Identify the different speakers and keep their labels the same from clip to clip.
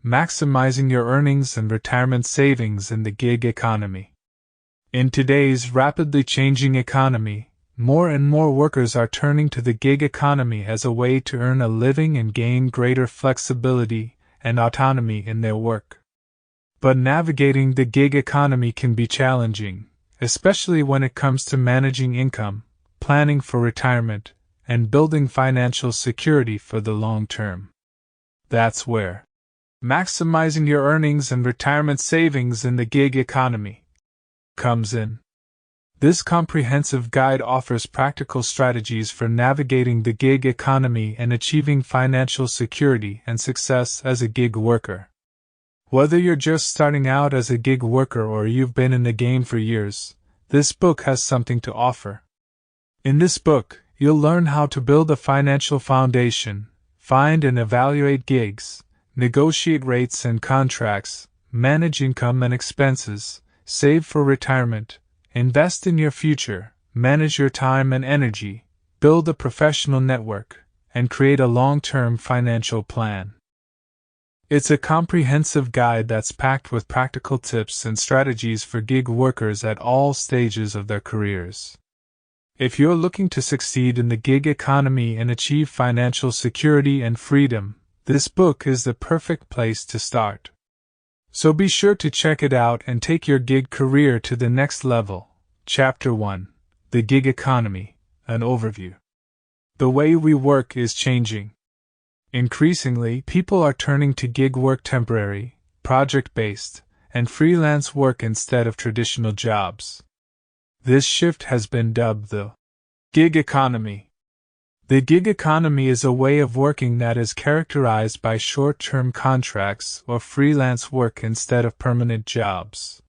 Speaker 1: Maximizing your earnings and retirement savings in the gig economy. In today's rapidly changing economy, more and more workers are turning to the gig economy as a way to earn a living and gain greater flexibility and autonomy in their work. But navigating the gig economy can be challenging, especially when it comes to managing income, planning for retirement, and building financial security for the long term. That's where maximizing your earnings and retirement savings in the gig economy comes in. This comprehensive guide offers practical strategies for navigating the gig economy and achieving financial security and success as a gig worker. Whether you're just starting out as a gig worker or you've been in the game for years, this book has something to offer. In this book, you'll learn how to build a financial foundation, find and evaluate gigs, negotiate rates and contracts, manage income and expenses, save for retirement, invest in your future, manage your time and energy, build a professional network, and create a long-term financial plan. It's a comprehensive guide that's packed with practical tips and strategies for gig workers at all stages of their careers. If you're looking to succeed in the gig economy and achieve financial security and freedom, this book is the perfect place to start. So be sure to check it out and take your gig career to the next level. Chapter 1: The Gig Economy, an Overview. The way we work is changing. Increasingly, people are turning to gig work, temporary, project-based, and freelance work instead of traditional jobs. This shift has been dubbed the gig economy. The gig economy is a way of working that is characterized by short-term contracts or freelance work instead of permanent jobs.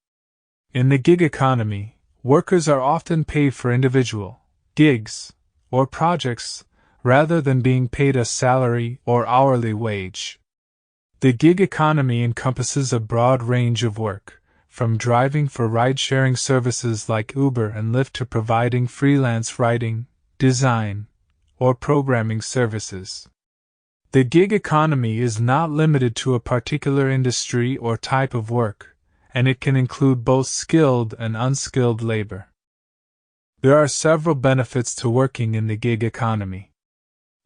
Speaker 1: In the gig economy, workers are often paid for individual gigs or projects rather than being paid a salary or hourly wage. The gig economy encompasses a broad range of work, from driving for ride-sharing services like Uber and Lyft to providing freelance writing, design, or programming services. The gig economy is not limited to a particular industry or type of work, and it can include both skilled and unskilled labor. There are several benefits to working in the gig economy.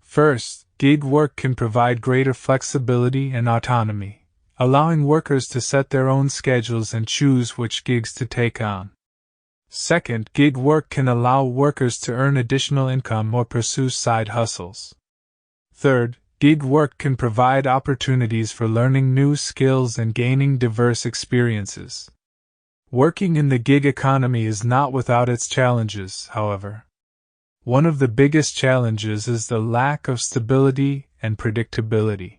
Speaker 1: First, gig work can provide greater flexibility and autonomy, allowing workers to set their own schedules and choose which gigs to take on. Second, gig work can allow workers to earn additional income or pursue side hustles. Third, gig work can provide opportunities for learning new skills and gaining diverse experiences. Working in the gig economy is not without its challenges, however. One of the biggest challenges is the lack of stability and predictability.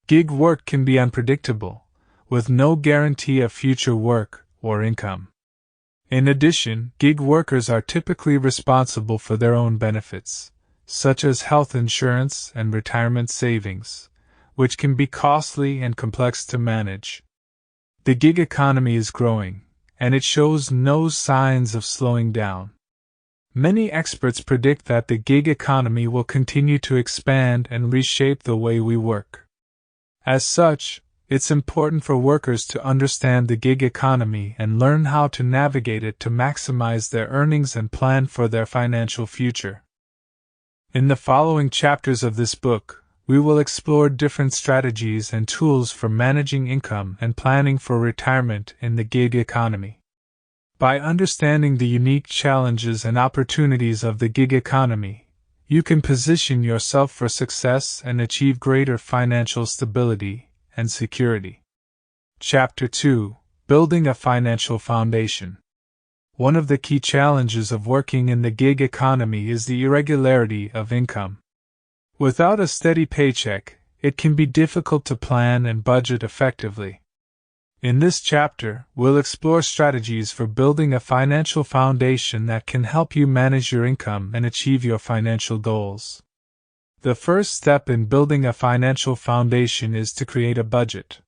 Speaker 1: Gig work can be unpredictable, with no guarantee of future work or income. In addition, gig workers are typically responsible for their own benefits, such as health insurance and retirement savings, which can be costly and complex to manage. The gig economy is growing, and it shows no signs of slowing down. Many experts predict that the gig economy will continue to expand and reshape the way we work. As such, it's important for workers to understand the gig economy and learn how to navigate it to maximize their earnings and plan for their financial future. In the following chapters of this book, we will explore different strategies and tools for managing income and planning for retirement in the gig economy. By understanding the unique challenges and opportunities of the gig economy, you can position yourself for success and achieve greater financial stability and security. Chapter 2: Building a Financial Foundation. One of the key challenges of working in the gig economy is the irregularity of income. Without a steady paycheck, it can be difficult to plan and budget effectively. In this chapter, we'll explore strategies for building a financial foundation that can help you manage your income and achieve your financial goals. The first step in building a financial foundation is to create a budget.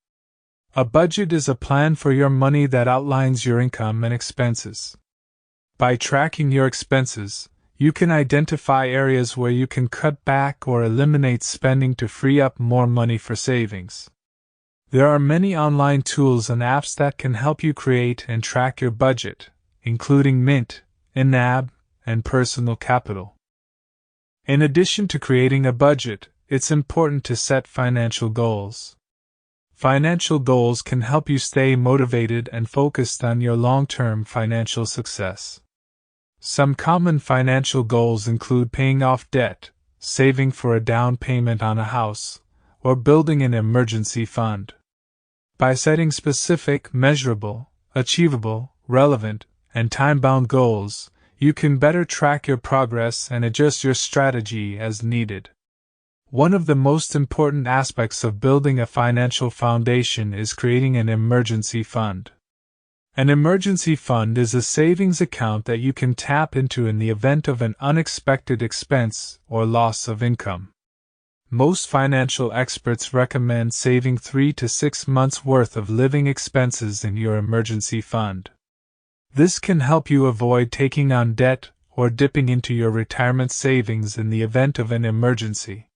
Speaker 1: A budget is a plan for your money that outlines your income and expenses. By tracking your expenses, you can identify areas where you can cut back or eliminate spending to free up more money for savings. There are many online tools and apps that can help you create and track your budget, including Mint, Inab, and Personal Capital. In addition to creating a budget, it's important to set financial goals. Financial goals can help you stay motivated and focused on your long-term financial success. Some common financial goals include paying off debt, saving for a down payment on a house, or building an emergency fund. By setting specific, measurable, achievable, relevant, and time-bound goals, you can better track your progress and adjust your strategy as needed. One of the most important aspects of building a financial foundation is creating an emergency fund. An emergency fund is a savings account that you can tap into in the event of an unexpected expense or loss of income. Most financial experts recommend saving 3 to 6 months' worth of living expenses in your emergency fund. This can help you avoid taking on debt or dipping into your retirement savings in the event of an emergency.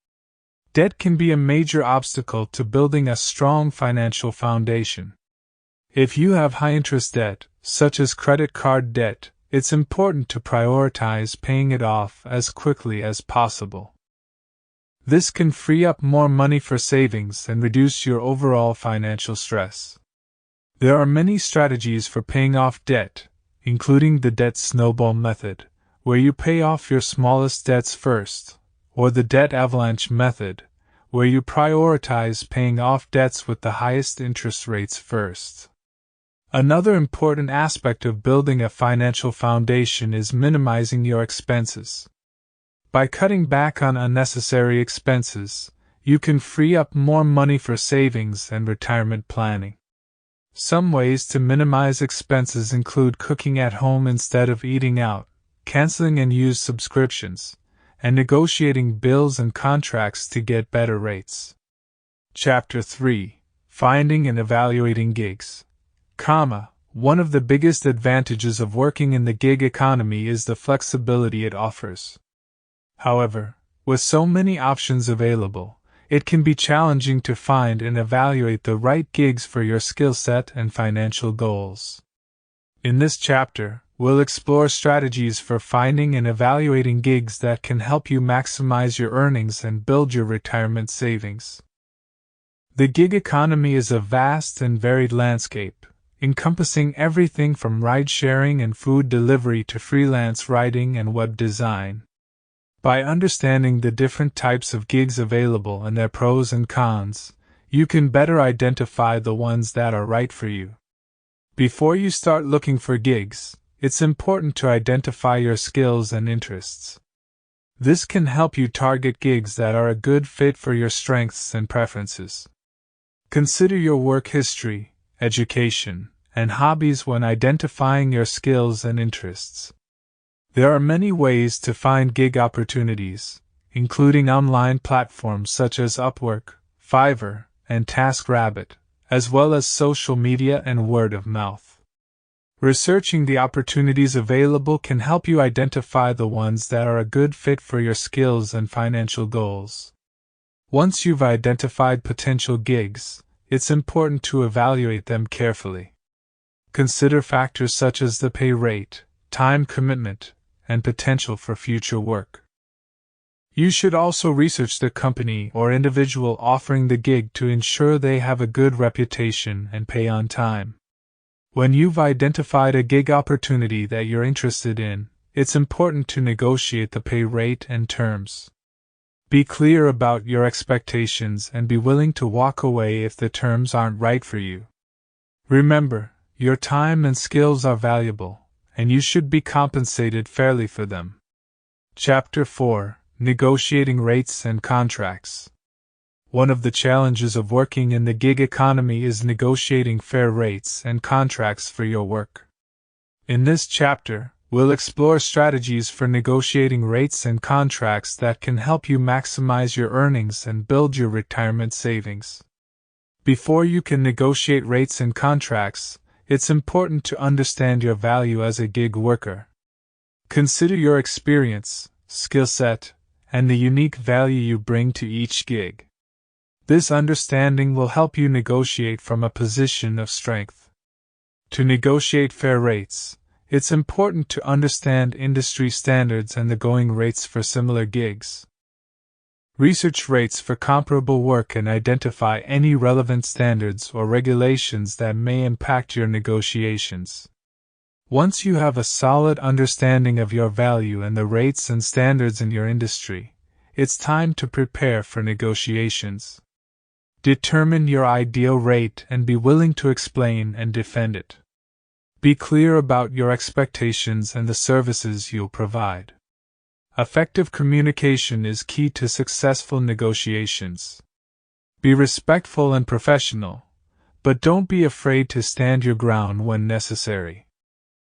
Speaker 1: Debt can be a major obstacle to building a strong financial foundation. If you have high-interest debt, such as credit card debt, it's important to prioritize paying it off as quickly as possible. This can free up more money for savings and reduce your overall financial stress. There are many strategies for paying off debt, including the debt snowball method, where you pay off your smallest debts first, or the debt avalanche method, where you prioritize paying off debts with the highest interest rates first. Another important aspect of building a financial foundation is minimizing your expenses. By cutting back on unnecessary expenses, you can free up more money for savings and retirement planning. Some ways to minimize expenses include cooking at home instead of eating out, canceling unused subscriptions, and negotiating bills and contracts to get better rates. Chapter 3: Finding and Evaluating Gigs. One of the biggest advantages of working in the gig economy is the flexibility it offers. However, with so many options available, it can be challenging to find and evaluate the right gigs for your skill set and financial goals. In this chapter, we'll explore strategies for finding and evaluating gigs that can help you maximize your earnings and build your retirement savings. The gig economy is a vast and varied landscape, encompassing everything from ride-sharing and food delivery to freelance writing and web design. By understanding the different types of gigs available and their pros and cons, you can better identify the ones that are right for you. Before you start looking for gigs, it's important to identify your skills and interests. This can help you target gigs that are a good fit for your strengths and preferences. Consider your work history, education, and hobbies when identifying your skills and interests. There are many ways to find gig opportunities, including online platforms such as Upwork, Fiverr, and TaskRabbit, as well as social media and word of mouth. Researching the opportunities available can help you identify the ones that are a good fit for your skills and financial goals. Once you've identified potential gigs, it's important to evaluate them carefully. Consider factors such as the pay rate, time commitment, and potential for future work. You should also research the company or individual offering the gig to ensure they have a good reputation and pay on time. When you've identified a gig opportunity that you're interested in, it's important to negotiate the pay rate and terms. Be clear about your expectations and be willing to walk away if the terms aren't right for you. Remember, your time and skills are valuable, and you should be compensated fairly for them. Chapter 4: Negotiating Rates and Contracts. One of the challenges of working in the gig economy is negotiating fair rates and contracts for your work. In this chapter, we'll explore strategies for negotiating rates and contracts that can help you maximize your earnings and build your retirement savings. Before you can negotiate rates and contracts, it's important to understand your value as a gig worker. Consider your experience, skill set, and the unique value you bring to each gig. This understanding will help you negotiate from a position of strength. To negotiate fair rates, it's important to understand industry standards and the going rates for similar gigs. Research rates for comparable work and identify any relevant standards or regulations that may impact your negotiations. Once you have a solid understanding of your value and the rates and standards in your industry, it's time to prepare for negotiations. Determine your ideal rate and be willing to explain and defend it. Be clear about your expectations and the services you'll provide. Effective communication is key to successful negotiations. Be respectful and professional, but don't be afraid to stand your ground when necessary.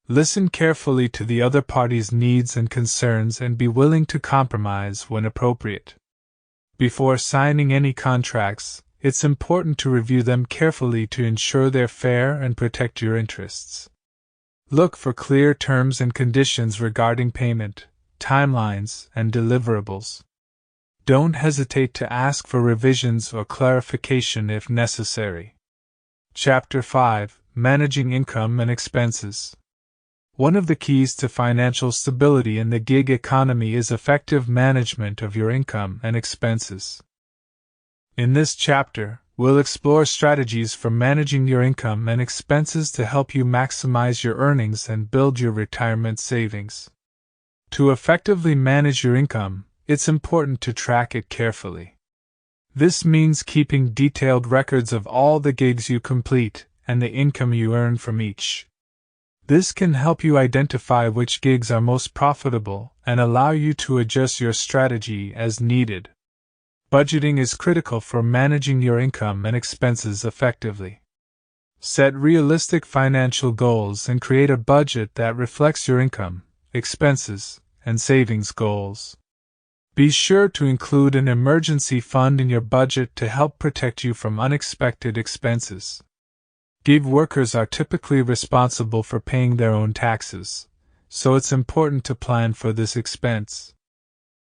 Speaker 1: Listen carefully to the other party's needs and concerns and be willing to compromise when appropriate. Before signing any contracts, it's important to review them carefully to ensure they're fair and protect your interests. Look for clear terms and conditions regarding payment, timelines, and deliverables. Don't hesitate to ask for revisions or clarification if necessary. Chapter 5: Managing Income and Expenses. One of the keys to financial stability in the gig economy is effective management of your income and expenses. In this chapter, we'll explore strategies for managing your income and expenses to help you maximize your earnings and build your retirement savings. To effectively manage your income, it's important to track it carefully. This means keeping detailed records of all the gigs you complete and the income you earn from each. This can help you identify which gigs are most profitable and allow you to adjust your strategy as needed. Budgeting is critical for managing your income and expenses effectively. Set realistic financial goals and create a budget that reflects your income, expenses, and savings goals. Be sure to include an emergency fund in your budget to help protect you from unexpected expenses. Gig workers are typically responsible for paying their own taxes, so it's important to plan for this expense.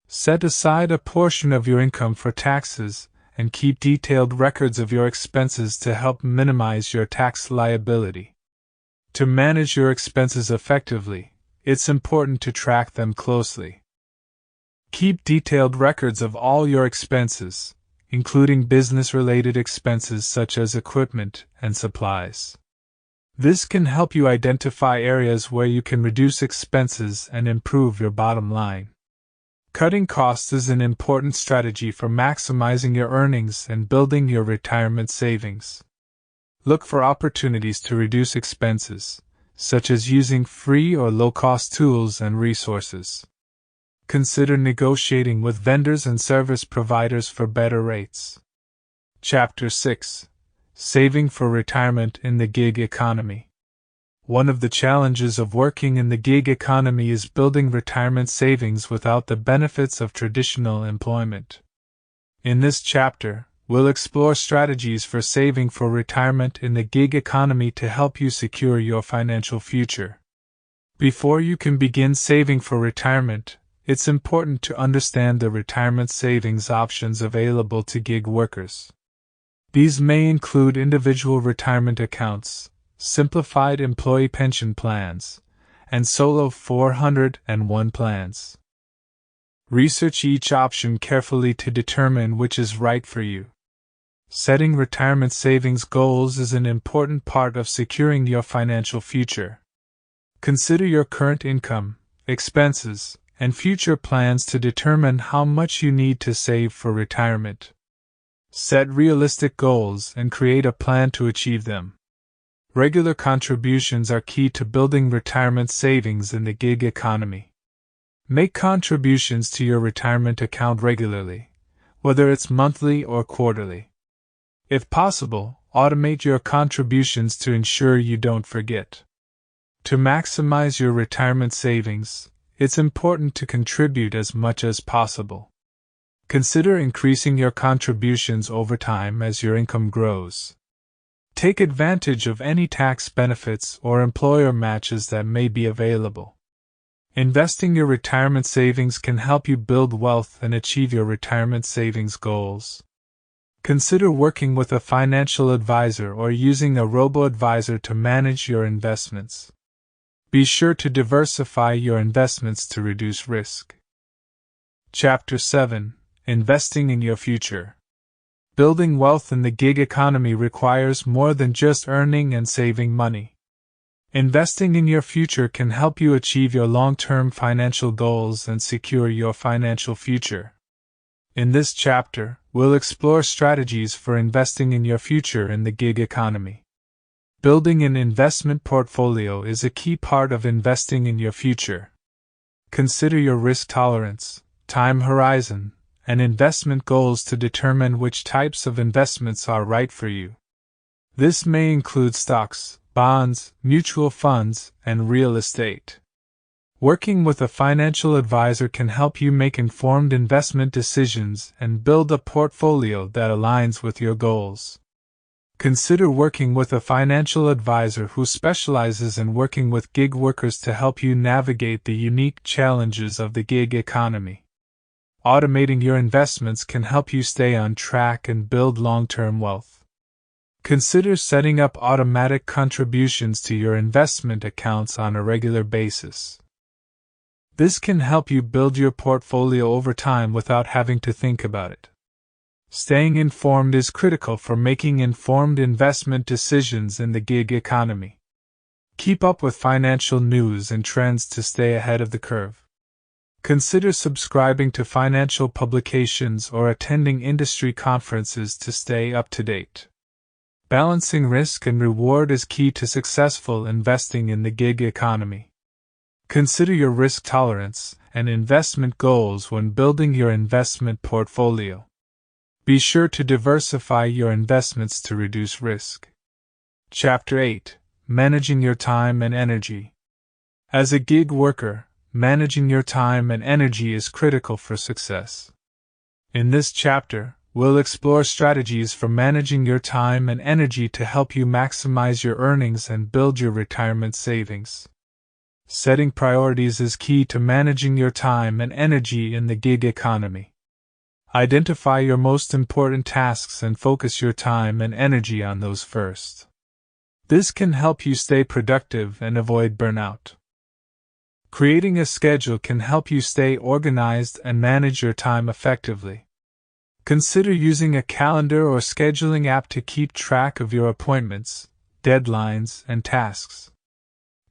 Speaker 1: Set aside a portion of your income for taxes and keep detailed records of your expenses to help minimize your tax liability. To manage your expenses effectively, it's important to track them closely. Keep detailed records of all your expenses, including business-related expenses such as equipment and supplies. This can help you identify areas where you can reduce expenses and improve your bottom line. Cutting costs is an important strategy for maximizing your earnings and building your retirement savings. Look for opportunities to reduce expenses, such as using free or low-cost tools and resources. Consider negotiating with vendors and service providers for better rates. Chapter 6: Saving for Retirement in the Gig Economy. One of the challenges of working in the gig economy is building retirement savings without the benefits of traditional employment. In this chapter, we'll explore strategies for saving for retirement in the gig economy to help you secure your financial future. Before you can begin saving for retirement, it's important to understand the retirement savings options available to gig workers. These may include individual retirement accounts, simplified employee pension plans, and solo 401 plans. Research each option carefully to determine which is right for you. Setting retirement savings goals is an important part of securing your financial future. Consider your current income, expenses, and future plans to determine how much you need to save for retirement. Set realistic goals and create a plan to achieve them. Regular contributions are key to building retirement savings in the gig economy. Make contributions to your retirement account regularly, whether it's monthly or quarterly. If possible, automate your contributions to ensure you don't forget. To maximize your retirement savings, it's important to contribute as much as possible. Consider increasing your contributions over time as your income grows. Take advantage of any tax benefits or employer matches that may be available. Investing your retirement savings can help you build wealth and achieve your retirement savings goals. Consider working with a financial advisor or using a robo-advisor to manage your investments. Be sure to diversify your investments to reduce risk. Chapter 7: Investing in Your Future. Building wealth in the gig economy requires more than just earning and saving money. Investing in your future can help you achieve your long-term financial goals and secure your financial future. In this chapter, we'll explore strategies for investing in your future in the gig economy. Building an investment portfolio is a key part of investing in your future. Consider your risk tolerance, time horizon, and investment goals to determine which types of investments are right for you. This may include stocks, bonds, mutual funds, and real estate. Working with a financial advisor can help you make informed investment decisions and build a portfolio that aligns with your goals. Consider working with a financial advisor who specializes in working with gig workers to help you navigate the unique challenges of the gig economy. Automating your investments can help you stay on track and build long-term wealth. Consider setting up automatic contributions to your investment accounts on a regular basis. This can help you build your portfolio over time without having to think about it. Staying informed is critical for making informed investment decisions in the gig economy. Keep up with financial news and trends to stay ahead of the curve. Consider subscribing to financial publications or attending industry conferences to stay up to date. Balancing risk and reward is key to successful investing in the gig economy. Consider your risk tolerance and investment goals when building your investment portfolio. Be sure to diversify your investments to reduce risk. Chapter 8: Managing Your Time and Energy. As a gig worker, managing your time and energy is critical for success. In this chapter, we'll explore strategies for managing your time and energy to help you maximize your earnings and build your retirement savings. Setting priorities is key to managing your time and energy in the gig economy. Identify your most important tasks and focus your time and energy on those first. This can help you stay productive and avoid burnout. Creating a schedule can help you stay organized and manage your time effectively. Consider using a calendar or scheduling app to keep track of your appointments, deadlines, and tasks.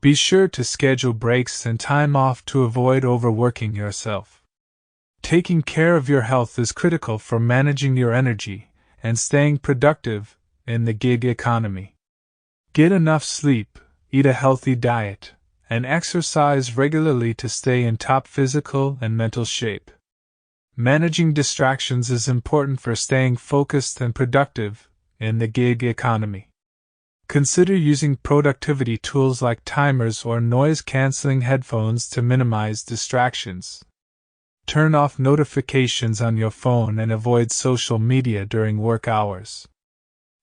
Speaker 1: Be sure to schedule breaks and time off to avoid overworking yourself. Taking care of your health is critical for managing your energy and staying productive in the gig economy. Get enough sleep, eat a healthy diet, and exercise regularly to stay in top physical and mental shape. Managing distractions is important for staying focused and productive in the gig economy. Consider using productivity tools like timers or noise-canceling headphones to minimize distractions. Turn off notifications on your phone and avoid social media during work hours.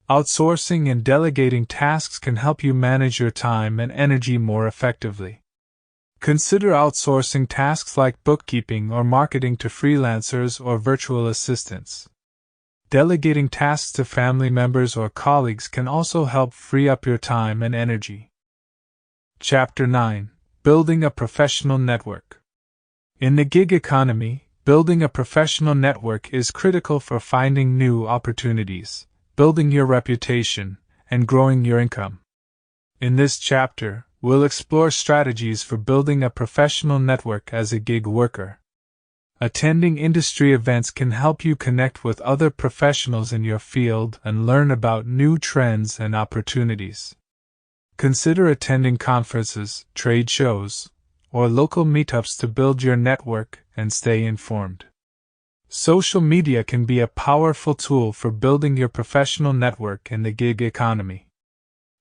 Speaker 1: Outsourcing and delegating tasks can help you manage your time and energy more effectively. Consider outsourcing tasks like bookkeeping or marketing to freelancers or virtual assistants. Delegating tasks to family members or colleagues can also help free up your time and energy. Chapter 9: Building a Professional Network. In the gig economy, building a professional network is critical for finding new opportunities, building your reputation, and growing your income. In this chapter, we'll explore strategies for building a professional network as a gig worker. Attending industry events can help you connect with other professionals in your field and learn about new trends and opportunities. Consider attending conferences, trade shows, or local meetups to build your network and stay informed. Social media can be a powerful tool for building your professional network in the gig economy.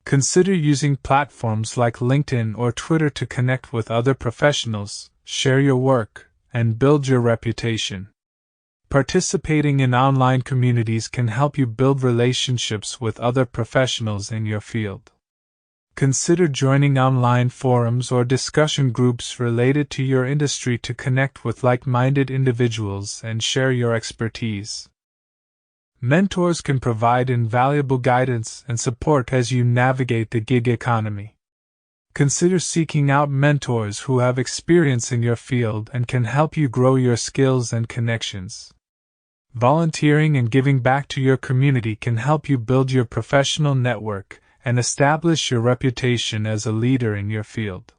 Speaker 1: Consider using platforms like LinkedIn or Twitter to connect with other professionals, share your work, and build your reputation. Participating in online communities can help you build relationships with other professionals in your field. Consider joining online forums or discussion groups related to your industry to connect with like-minded individuals and share your expertise. Mentors can provide invaluable guidance and support as you navigate the gig economy. Consider seeking out mentors who have experience in your field and can help you grow your skills and connections. Volunteering and giving back to your community can help you build your professional network and establish your reputation as a leader in your field.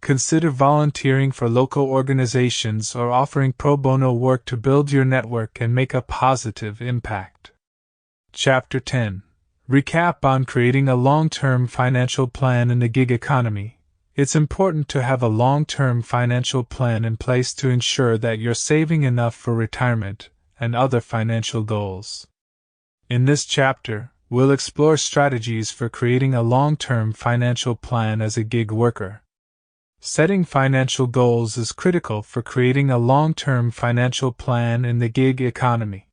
Speaker 1: Consider volunteering for local organizations or offering pro bono work to build your network and make a positive impact. Chapter 10. Recap on creating a long-term financial plan in the gig economy. It's important to have a long-term financial plan in place to ensure that you're saving enough for retirement and other financial goals. In this chapter, we'll explore strategies for creating a long-term financial plan as a gig worker. Setting financial goals is critical for creating a long-term financial plan in the gig economy.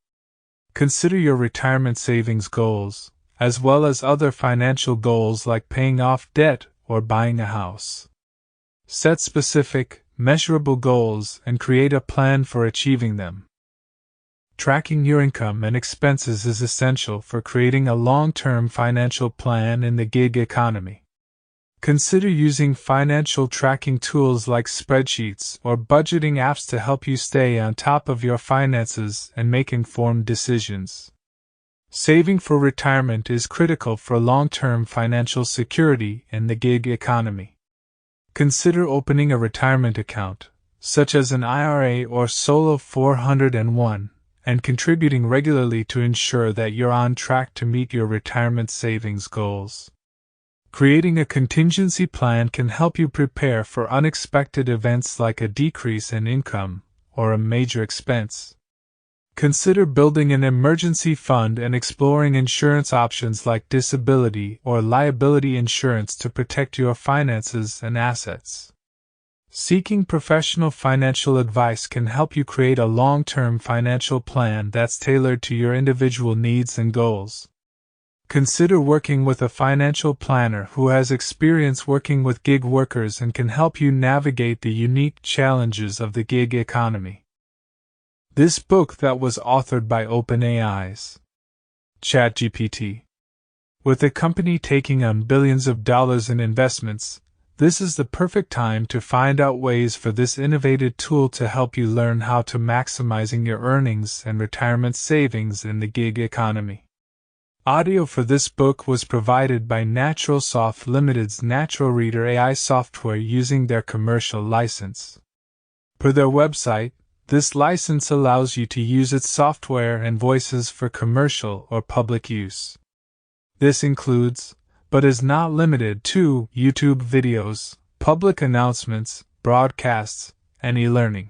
Speaker 1: Consider your retirement savings goals, as well as other financial goals like paying off debt or buying a house. Set specific, measurable goals and create a plan for achieving them. Tracking your income and expenses is essential for creating a long-term financial plan in the gig economy. Consider using financial tracking tools like spreadsheets or budgeting apps to help you stay on top of your finances and make informed decisions. Saving for retirement is critical for long-term financial security in the gig economy. Consider opening a retirement account, such as an IRA or Solo 401, and contributing regularly to ensure that you're on track to meet your retirement savings goals. Creating a contingency plan can help you prepare for unexpected events like a decrease in income or a major expense. Consider building an emergency fund and exploring insurance options like disability or liability insurance to protect your finances and assets. Seeking professional financial advice can help you create a long-term financial plan that's tailored to your individual needs and goals. Consider working with a financial planner who has experience working with gig workers and can help you navigate the unique challenges of the gig economy. This book that was authored by OpenAI's ChatGPT. With the company taking on billions of dollars in investments, this is the perfect time to find out ways for this innovative tool to help you learn how to maximizing your earnings and retirement savings in the gig economy. Audio for this book was provided by NaturalSoft Limited's Natural Reader AI software using their commercial license. Per their website, this license allows you to use its software and voices for commercial or public use. This includes, but is not limited to, YouTube videos, public announcements, broadcasts, and e-learning.